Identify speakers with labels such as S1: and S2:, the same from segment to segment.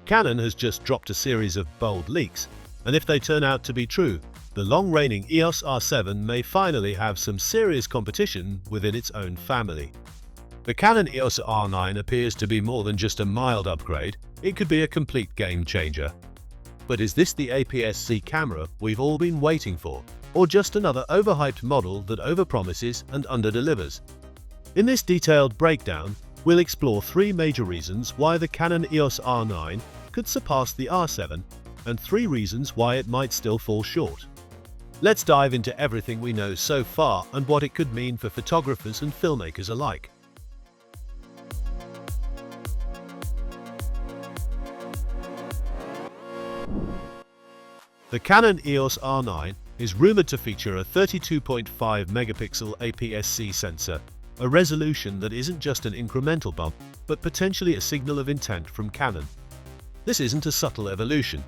S1: Canon has just dropped a series of bold leaks, and if they turn out to be true, the long-reigning EOS R7 may finally have some serious competition within its own family. The Canon EOS R9 appears to be more than just a mild upgrade, it could be a complete game changer. But is this the APS-C camera we've all been waiting for, or just another overhyped model that overpromises and underdelivers? In this detailed breakdown, we'll explore 3 major reasons why the Canon EOS R9 could surpass the R7, and 3 reasons why it might still fall short. Let's dive into everything we know so far and what it could mean for photographers and filmmakers alike. The Canon EOS R9 is rumored to feature a 32.5 megapixel APS-C sensor, a resolution that isn't just an incremental bump, but potentially a signal of intent from Canon. This isn't a subtle evolution.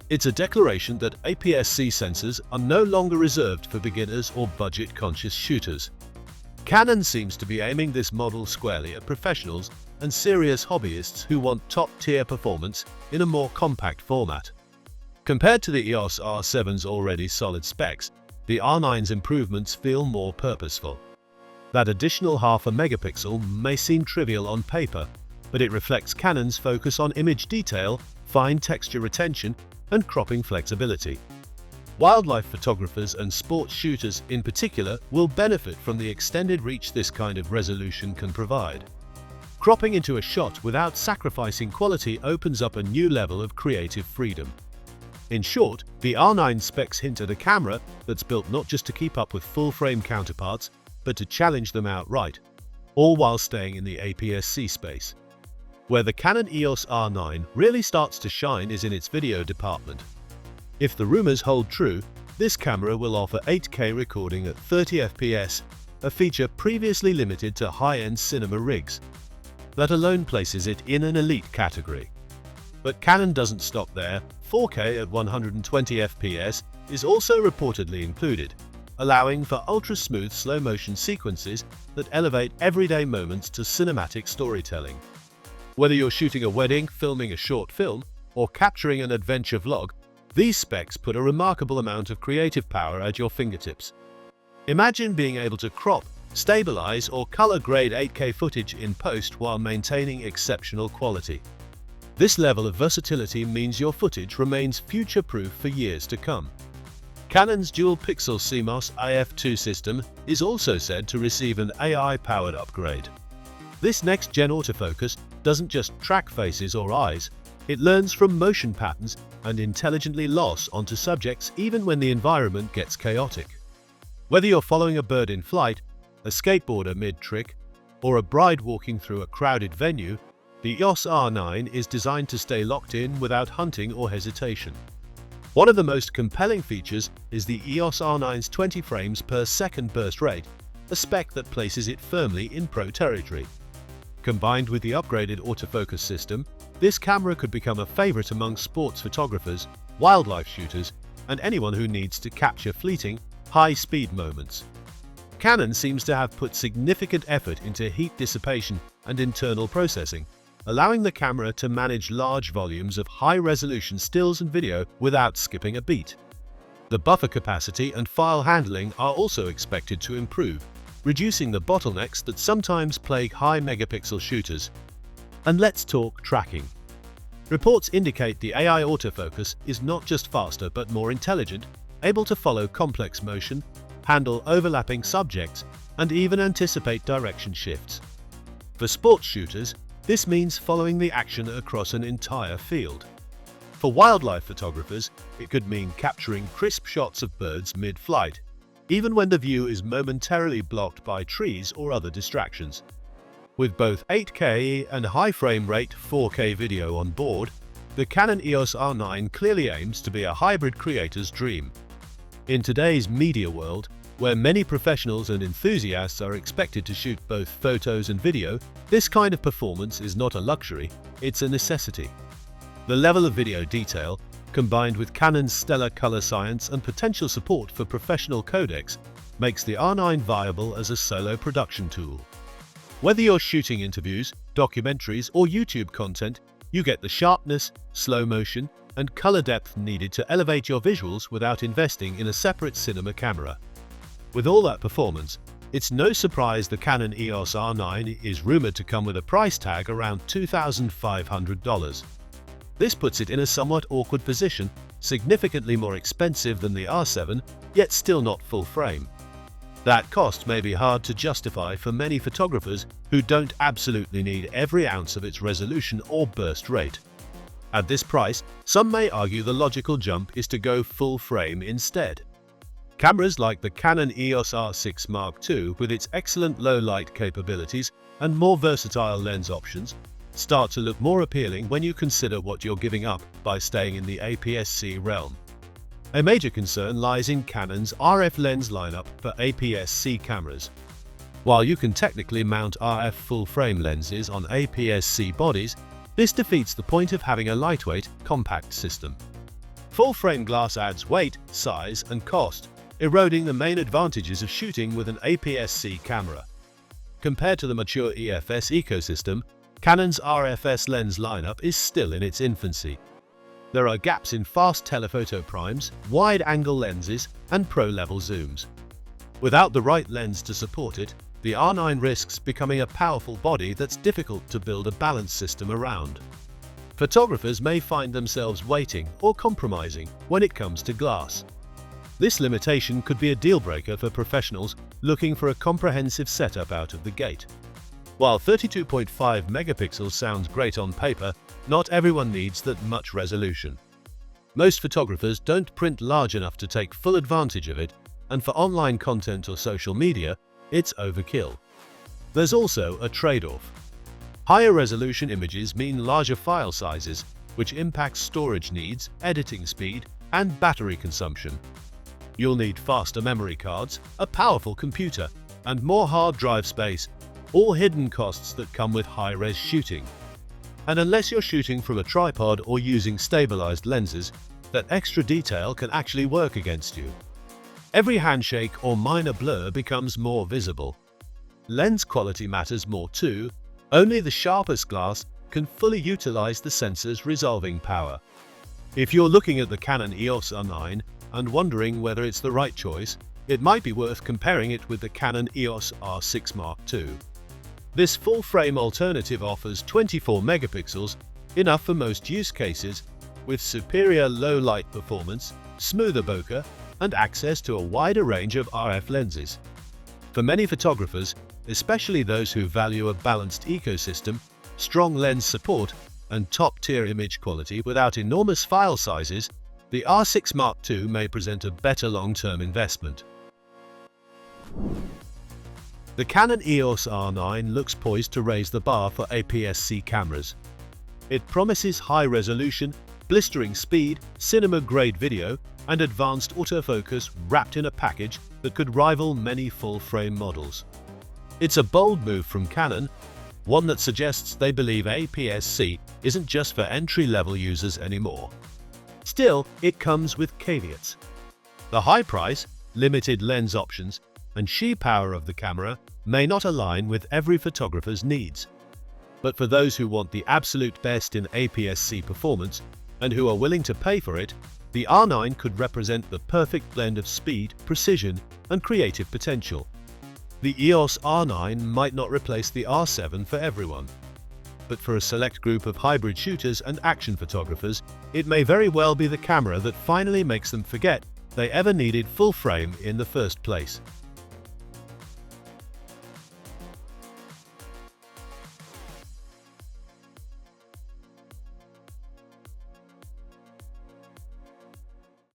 S1: It's a declaration that APS-C sensors are no longer reserved for beginners or budget-conscious shooters. Canon seems to be aiming this model squarely at professionals and serious hobbyists who want top-tier performance in a more compact format. Compared to the EOS R7's already solid specs, the R9's improvements feel more purposeful. That additional half a megapixel may seem trivial on paper, but it reflects Canon's focus on image detail, fine texture retention, and cropping flexibility. Wildlife photographers and sports shooters in particular will benefit from the extended reach this kind of resolution can provide. Cropping into a shot without sacrificing quality opens up a new level of creative freedom. In short, the R9 specs hint at a camera that's built not just to keep up with full-frame counterparts, but to challenge them outright, all while staying in the APS-C space. Where the Canon EOS R9 really starts to shine is in its video department. If the rumors hold true, this camera will offer 8K recording at 30 FPS, a feature previously limited to high-end cinema rigs. That alone places it in an elite category. But Canon doesn't stop there. 4K at 120 FPS is also reportedly included, allowing for ultra-smooth slow-motion sequences that elevate everyday moments to cinematic storytelling. Whether you're shooting a wedding, filming a short film, or capturing an adventure vlog, these specs put a remarkable amount of creative power at your fingertips. Imagine being able to crop, stabilize, or color-grade 8K footage in post while maintaining exceptional quality. This level of versatility means your footage remains future-proof for years to come. Canon's dual-pixel CMOS IF2 system is also said to receive an AI-powered upgrade. This next-gen autofocus doesn't just track faces or eyes, it learns from motion patterns and intelligently locks onto subjects even when the environment gets chaotic. Whether you're following a bird in flight, a skateboarder mid-trick, or a bride walking through a crowded venue, the EOS R9 is designed to stay locked in without hunting or hesitation. One of the most compelling features is the EOS R9's 20 frames per second burst rate, a spec that places it firmly in pro territory. Combined with the upgraded autofocus system, this camera could become a favorite among sports photographers, wildlife shooters, and anyone who needs to capture fleeting, high-speed moments. Canon seems to have put significant effort into heat dissipation and internal processing, allowing the camera to manage large volumes of high-resolution stills and video without skipping a beat. The buffer capacity and file handling are also expected to improve, reducing the bottlenecks that sometimes plague high-megapixel shooters. And let's talk tracking. Reports indicate the AI autofocus is not just faster but more intelligent, able to follow complex motion, handle overlapping subjects, and even anticipate direction shifts. For sports shooters, this means following the action across an entire field. For wildlife photographers, it could mean capturing crisp shots of birds mid-flight, even when the view is momentarily blocked by trees or other distractions. With both 8K and high frame rate 4K video on board, the Canon EOS R9 clearly aims to be a hybrid creator's dream. In today's media world, where many professionals and enthusiasts are expected to shoot both photos and video, this kind of performance is not a luxury, it's a necessity. The level of video detail, combined with Canon's stellar color science and potential support for professional codecs, makes the R9 viable as a solo production tool. Whether you're shooting interviews, documentaries, or YouTube content, You get the sharpness, slow motion, and color depth needed to elevate your visuals without investing in a separate cinema camera. With all that performance, it's no surprise the Canon EOS R9 is rumored to come with a price tag around $2,500. This puts it in a somewhat awkward position, significantly more expensive than the R7, yet still not full frame. That cost may be hard to justify for many photographers who don't absolutely need every ounce of its resolution or burst rate. At this price, some may argue the logical jump is to go full frame instead. Cameras like the Canon EOS R6 Mark II, with its excellent low light capabilities and more versatile lens options, start to look more appealing when you consider what you're giving up by staying in the APS-C realm. A major concern lies in Canon's RF lens lineup for APS-C cameras. While you can technically mount RF full-frame lenses on APS-C bodies, this defeats the point of having a lightweight, compact system. Full-frame glass adds weight, size, and cost, eroding the main advantages of shooting with an APS-C camera. Compared to the mature EFS ecosystem, Canon's RFS lens lineup is still in its infancy. There are gaps in fast telephoto primes, wide-angle lenses, and pro-level zooms. Without the right lens to support it, the R9 risks becoming a powerful body that's difficult to build a balanced system around. Photographers may find themselves waiting or compromising when it comes to glass. This limitation could be a deal-breaker for professionals looking for a comprehensive setup out of the gate. While 32.5 megapixels sounds great on paper, not everyone needs that much resolution. Most photographers don't print large enough to take full advantage of it, and for online content or social media, it's overkill. There's also a trade-off. Higher resolution images mean larger file sizes, which impacts storage needs, editing speed, and battery consumption. You'll need faster memory cards, a powerful computer, and more hard drive space, all hidden costs that come with high-res shooting. And unless you're shooting from a tripod or using stabilized lenses, that extra detail can actually work against you. Every handshake or minor blur becomes more visible. Lens quality matters more too. Only the sharpest glass can fully utilize the sensor's resolving power. If you're looking at the Canon EOS R9 and wondering whether it's the right choice, it might be worth comparing it with the Canon EOS R6 Mark II. This full-frame alternative offers 24 megapixels, enough for most use cases, with superior low-light performance, smoother bokeh, and access to a wider range of RF lenses. For many photographers, especially those who value a balanced ecosystem, strong lens support, and top-tier image quality without enormous file sizes, the R6 Mark II may present a better long-term investment. The Canon EOS R9 looks poised to raise the bar for APS-C cameras. It promises high resolution, blistering speed, cinema-grade video, and advanced autofocus wrapped in a package that could rival many full-frame models. It's a bold move from Canon, one that suggests they believe APS-C isn't just for entry-level users anymore. Still, it comes with caveats. The high price, limited lens options, and sheer power of the camera may not align with every photographer's needs. But for those who want the absolute best in APS-C performance and who are willing to pay for it, the R9 could represent the perfect blend of speed, precision, and creative potential. The EOS R9 might not replace the R7 for everyone, but for a select group of hybrid shooters and action photographers, it may very well be the camera that finally makes them forget they ever needed full frame in the first place.